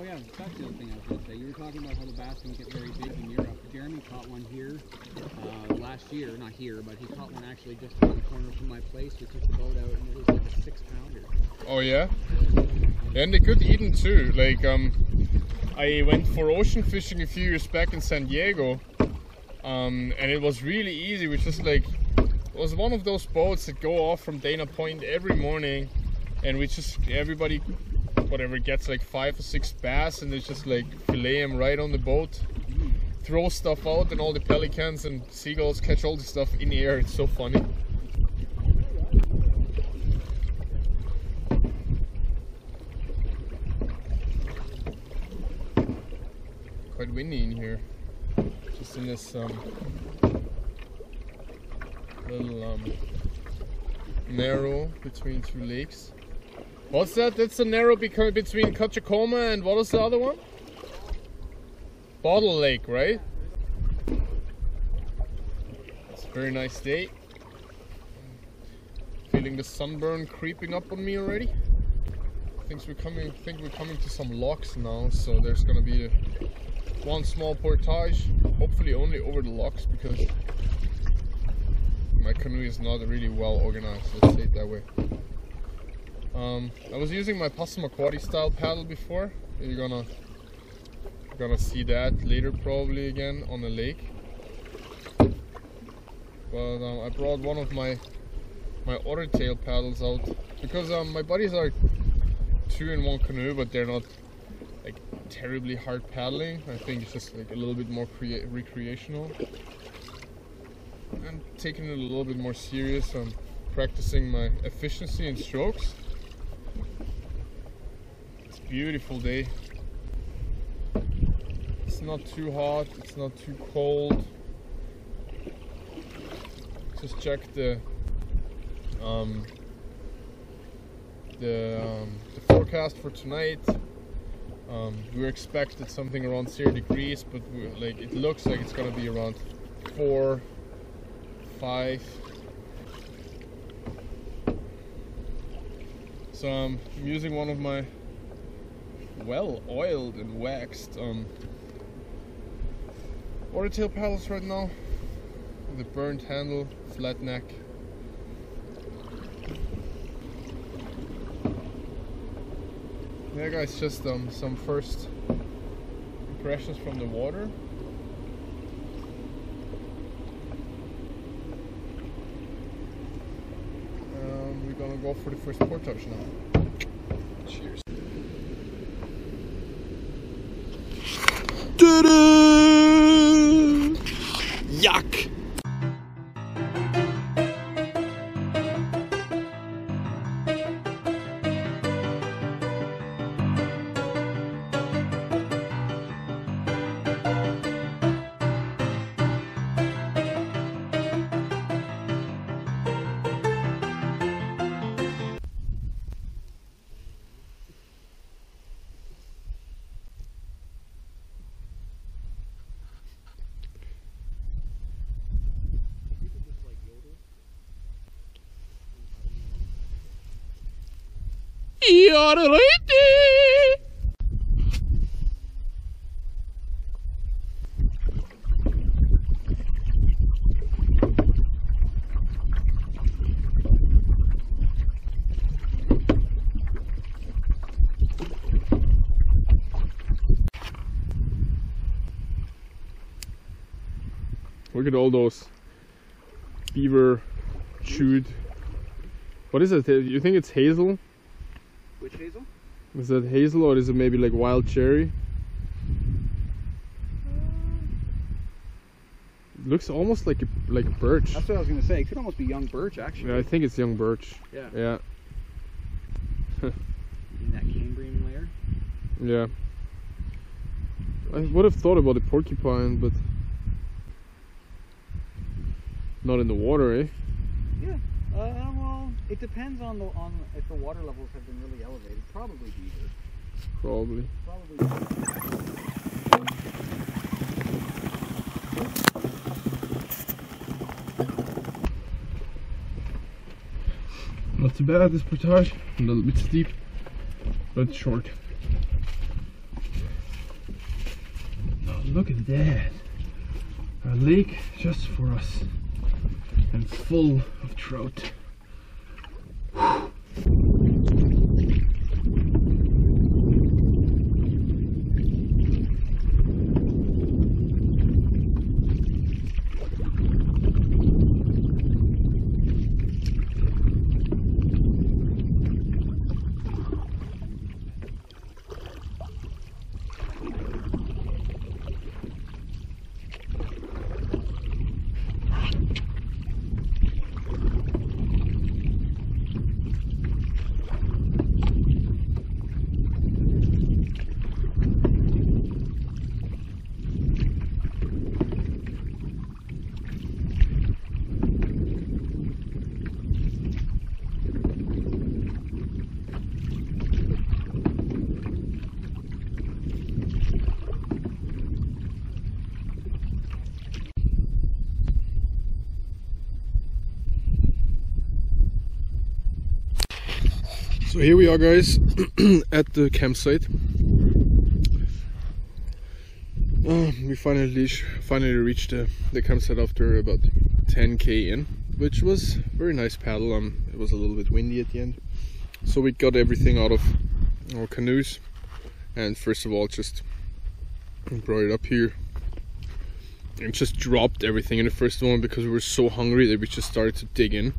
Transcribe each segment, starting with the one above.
Oh yeah, that's the other thing I was going to say. You were talking about how the bass don't get very big in Europe. Jeremy caught one here last year, not here, but he caught one actually just around the corner from my place. We took the boat out and it was like a 6-pounder. Oh yeah? And they're good eating too. Like I went for ocean fishing a few years back in San Diego, and it was really easy. We just like, it was one of those boats that go off from Dana Point every morning, and we just, everybody, whatever, gets like 5 or 6 bass, and they just like fillet them right on the boat, throw stuff out, and all the pelicans and seagulls catch all the stuff in the air. It's so funny. Quite windy in here, just in this little narrow between 2 lakes. What's that? That's the narrow between Catchacoma and what is the other one? Bottle Lake, right? It's a very nice day. Feeling the sunburn creeping up on me already. I think we're coming to some locks now, so there's gonna be one small portage, hopefully only over the locks, because my canoe is not really well organized, let's say it that way. I was using my Passamaquoddy style paddle before. You're gonna see that later probably again on the lake. But I brought one of my OntarioDay paddles out because my buddies are 2 in 1 canoe, but they're not like terribly hard paddling. I think it's just like a little bit more recreational. I'm taking it a little bit more serious. I'm practicing my efficiency and strokes. It's a beautiful day. It's not too hot, it's not too cold. Just check the forecast for tonight. We were expected something around 0 degrees, but it looks like it's gonna be around 4, 5. So I'm using one of my well oiled and waxed OntarioDay paddles right now, with a burnt handle, flat neck. Yeah guys, just some first impressions from the water. We're gonna go for the first portage now. Cheers. Yuck! Look at all those beaver chewed. What is it? You think it's hazel? Which hazel? Is that hazel, or is it maybe like wild cherry? It looks almost like a birch. That's what I was gonna say. It could almost be young birch, actually. Yeah, I think it's young birch. Yeah. Yeah. In that Cambrian layer. Yeah. I would have thought about a porcupine, but not in the water, eh? Yeah. Well, it depends on if the water levels have been really elevated. Probably beaver. Probably. Not too bad, this portage. A little bit steep, but short. Look at that. A lake just for us and full of trout. So here we are, guys, at the campsite. We finally reached the campsite after about 10k in, which was very nice paddle. It was a little bit windy at the end, so we got everything out of our canoes, and first of all just brought it up here and just dropped everything in the first one because we were so hungry that we just started to dig in.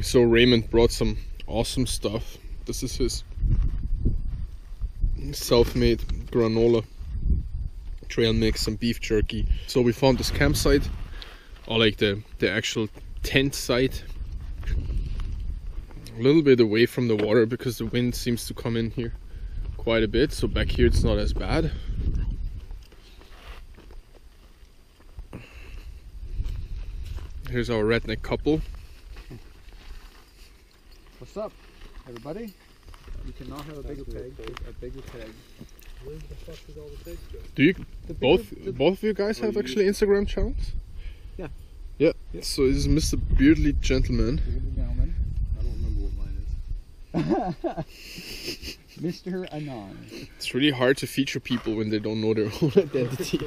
So Raymond brought some awesome stuff. This is his self-made granola, trail mix, some beef jerky. So we found this campsite, or like the actual tent site, a little bit away from the water because the wind seems to come in here quite a bit, so back here it's not as bad. Here's our redneck couple. What's up, everybody? You cannot have a bigger peg. A bigger peg. Where the fuck did all the pegs go? Do you both of you guys have actually Instagram channels? Yeah. Yeah. So this is Mr. Beardly Gentleman. Beardly Gentleman. I don't remember what mine is. Mr. Anon. It's really hard to feature people when they don't know their own identity.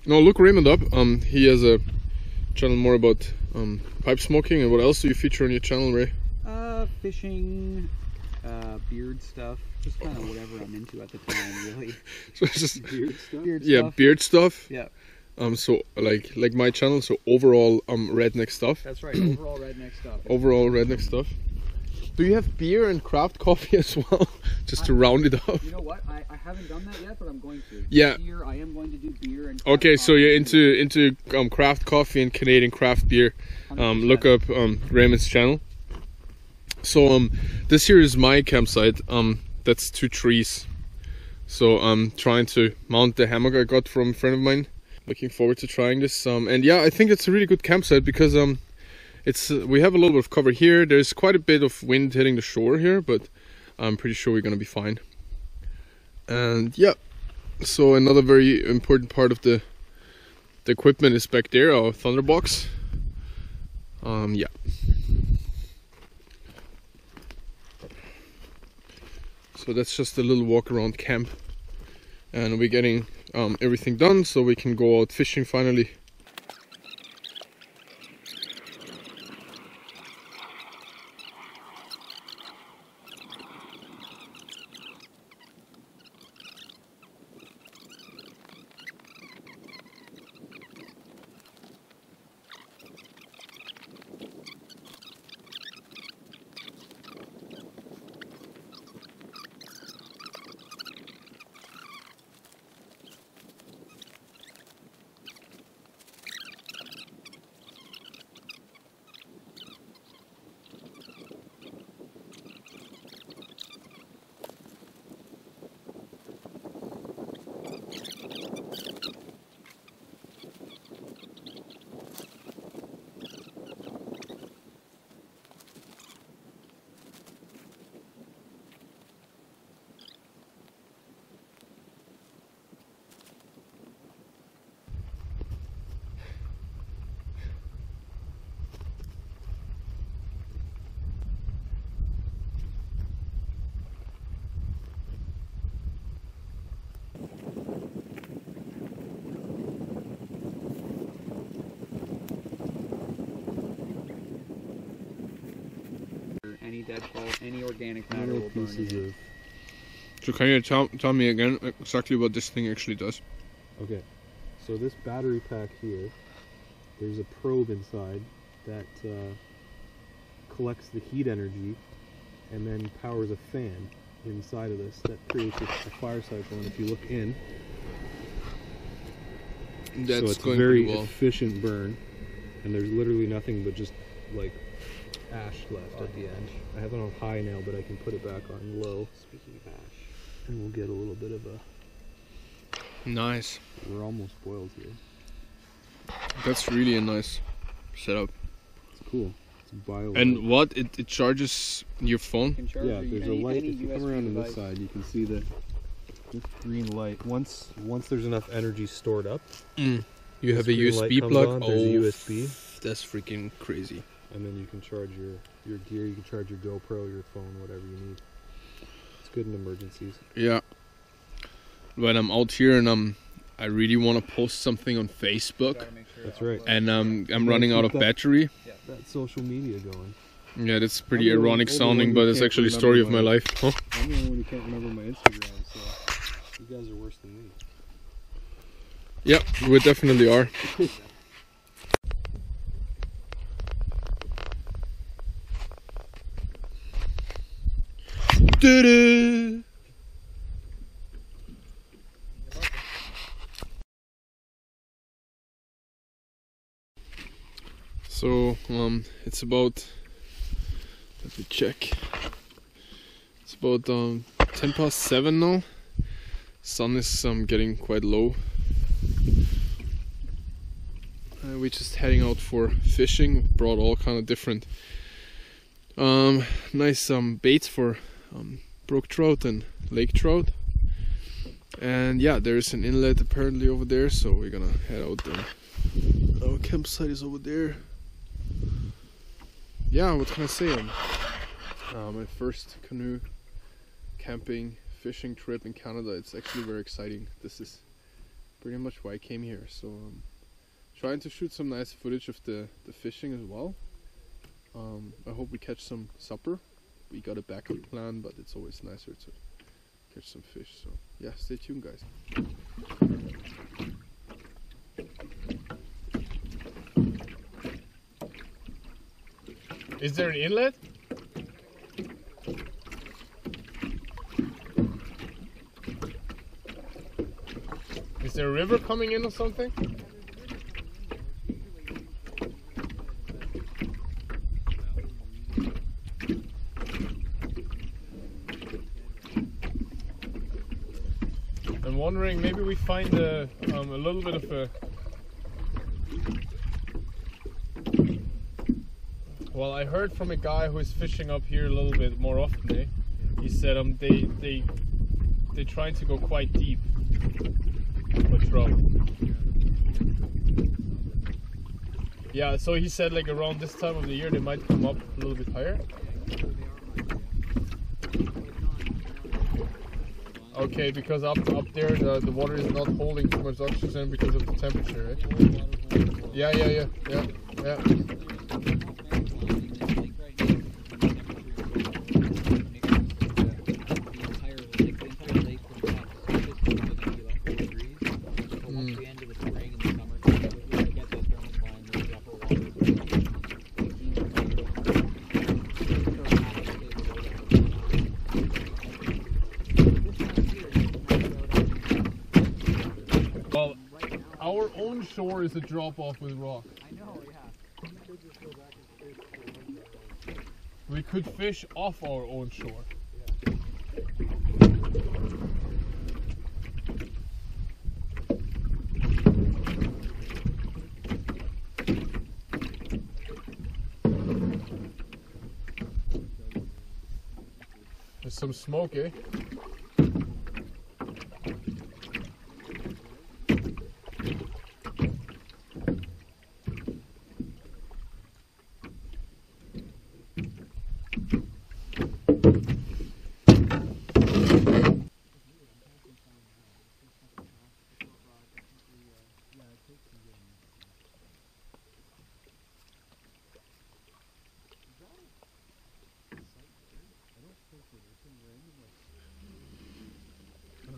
No, look Raymond up. He has a channel more about pipe smoking. And what else do you feature on your channel, Ray? Fishing, beard stuff, just kind of whatever I'm into at the time, really. So it's just Beard stuff? yeah, beard stuff. Yeah. So like my channel, so overall redneck stuff. That's right, overall redneck stuff. Overall redneck stuff. Do you have beer and craft coffee as well? Just to round it up. You know what? I haven't done that yet, but I'm going to. Yeah. This year I am going to do beer and Okay, so coffee. you're into craft coffee and Canadian craft beer. 100%. Look up Raymond's channel. So this here is my campsite. That's 2 trees. So I'm trying to mount the hammock I got from a friend of mine. Looking forward to trying this. And yeah, I think it's a really good campsite because we have a little bit of cover here. There's quite a bit of wind hitting the shore here, but I'm pretty sure we're gonna be fine. And yeah, so another very important part of the equipment is back there, our thunderbox. Yeah. So that's just a little walk around camp, and we're getting everything done so we can go out fishing finally. Any deadfall, any organic matter will burn pieces in. of. So can you tell me again exactly what this thing actually does? Okay, so this battery pack here, there's a probe inside that collects the heat energy and then powers a fan inside of this that creates a fire cycle. And if you look in, That's so it's going a very pretty well. efficient burn, and there's literally nothing but just like ash left at the end. I have it on high now, but I can put it back on low. Speaking of ash, And we'll get a little bit of a. Nice. We're almost boiled here. That's really a nice setup. It's cool. It's a bio. And what? It charges your phone? you can charge Yeah, your- there's any, a light. any If you come USB around on this device. side, you can see that this green light. Once there's enough energy stored up, You This have a green light USB comes plug? on, there's a USB. That's freaking crazy. and then you can charge your gear. You can charge your GoPro, your phone, whatever you need. It's good in emergencies. Yeah. When I'm out here and I really want to post something on Facebook, Gotta make sure That's to right. upload. and I'm gotta running out keep of that- battery. That social media going. Yeah, that's pretty I'm the ironic only sounding, one but who it's can't actually the remember story of my my- life. Huh? I'm the only one who can't remember my Instagram, so you guys are worse than me. Yeah, we definitely are. Doo-doo. So it's about, let me check, it's about 7:10 now. Sun is getting quite low. We're just heading out for fishing. Brought all kind of different nice baits for brook trout and lake trout. And yeah, there's an inlet apparently over there, so we're gonna head out there. Our campsite is over there. Yeah, what can I say? My first canoe camping fishing trip in Canada. It's actually very exciting. This is pretty much why I came here. So trying to shoot some nice footage of the fishing as well. I hope we catch some supper. We got a backup plan, but it's always nicer to catch some fish. So yeah, stay tuned, guys. Is there an inlet? Is there a river coming in or something? I'm wondering, maybe we find a little bit of a. Well, I heard from a guy who is fishing up here a little bit more often. Eh? He said they try to go quite deep for trout. Yeah, so he said like around this time of the year they might come up a little bit higher. Okay, because up there the water is not holding too much oxygen because of the temperature, right? Yeah. Well, our own shore is a drop off with rock. I know, yeah. We could fish off our own shore. There's some smoke, eh?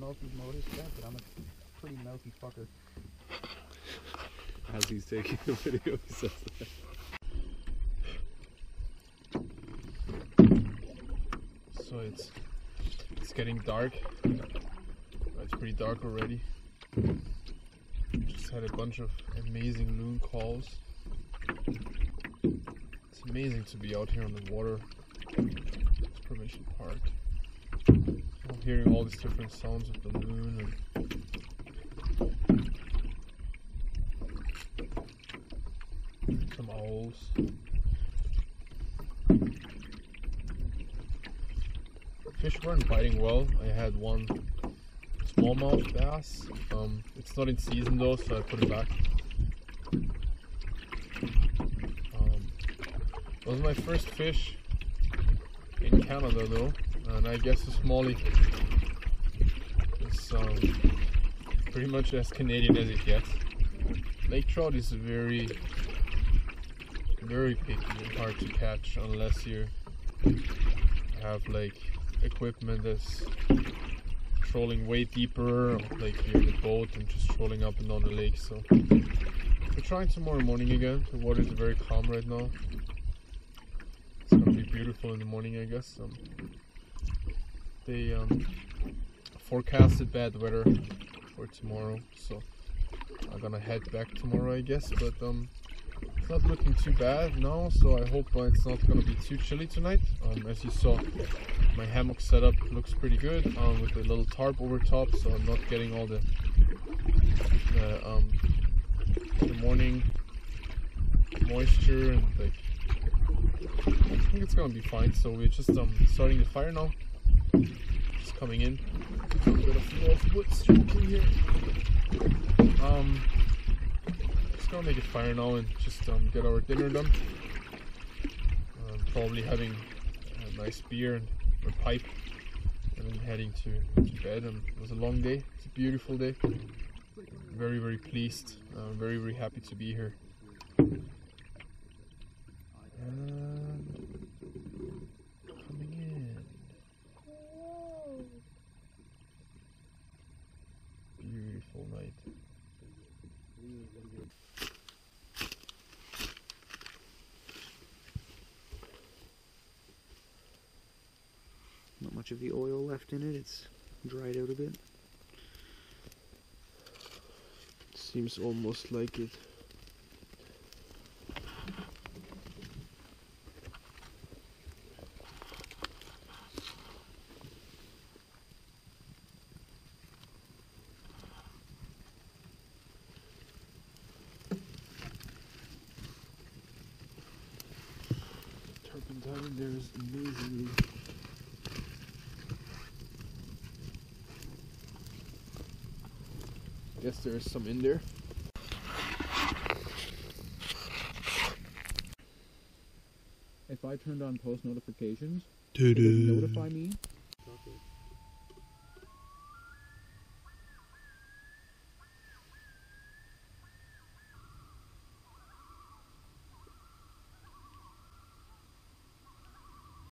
know if you've noticed that, but I'm a pretty mouthy fucker. As he's taking the video, he says that. So it's getting dark. It's pretty dark already. Just had a bunch of amazing loon calls. It's amazing to be out here on the water. It's Provincial Park. I'm hearing all these different sounds of the loon and some owls. Fish weren't biting well. I had one smallmouth bass. It's not in season though, so I put it back. It was my first fish in Canada though, and I guess the smallie is pretty much as Canadian as it gets. Lake trout is very picky and hard to catch unless you have like equipment that's trolling way deeper, like you're in a boat and just trolling up and down the lake. So we're trying tomorrow morning again. The water is very calm right now. It's gonna be beautiful in the morning, I guess. They forecasted bad weather for tomorrow, so I'm gonna head back tomorrow, I guess. But it's not looking too bad now, so I hope it's not gonna be too chilly tonight. As you saw, my hammock setup looks pretty good with a little tarp over top, so I'm not getting all the morning moisture, and like I think it's gonna be fine. So we're just starting the fire now. Just coming in. We've got a few of wood smoking here. Just gonna make a fire now and just get our dinner done. Probably having a nice beer and a pipe, and then heading to bed. And it was a long day. It's a beautiful day. Very, very pleased. Very, very happy to be here. And coming in. Beautiful night. Not much of the oil left in it, it's dried out a bit. Seems almost like it. Turpentine there is amazingly. Guess there is some in there. If I turned on post notifications, it would notify me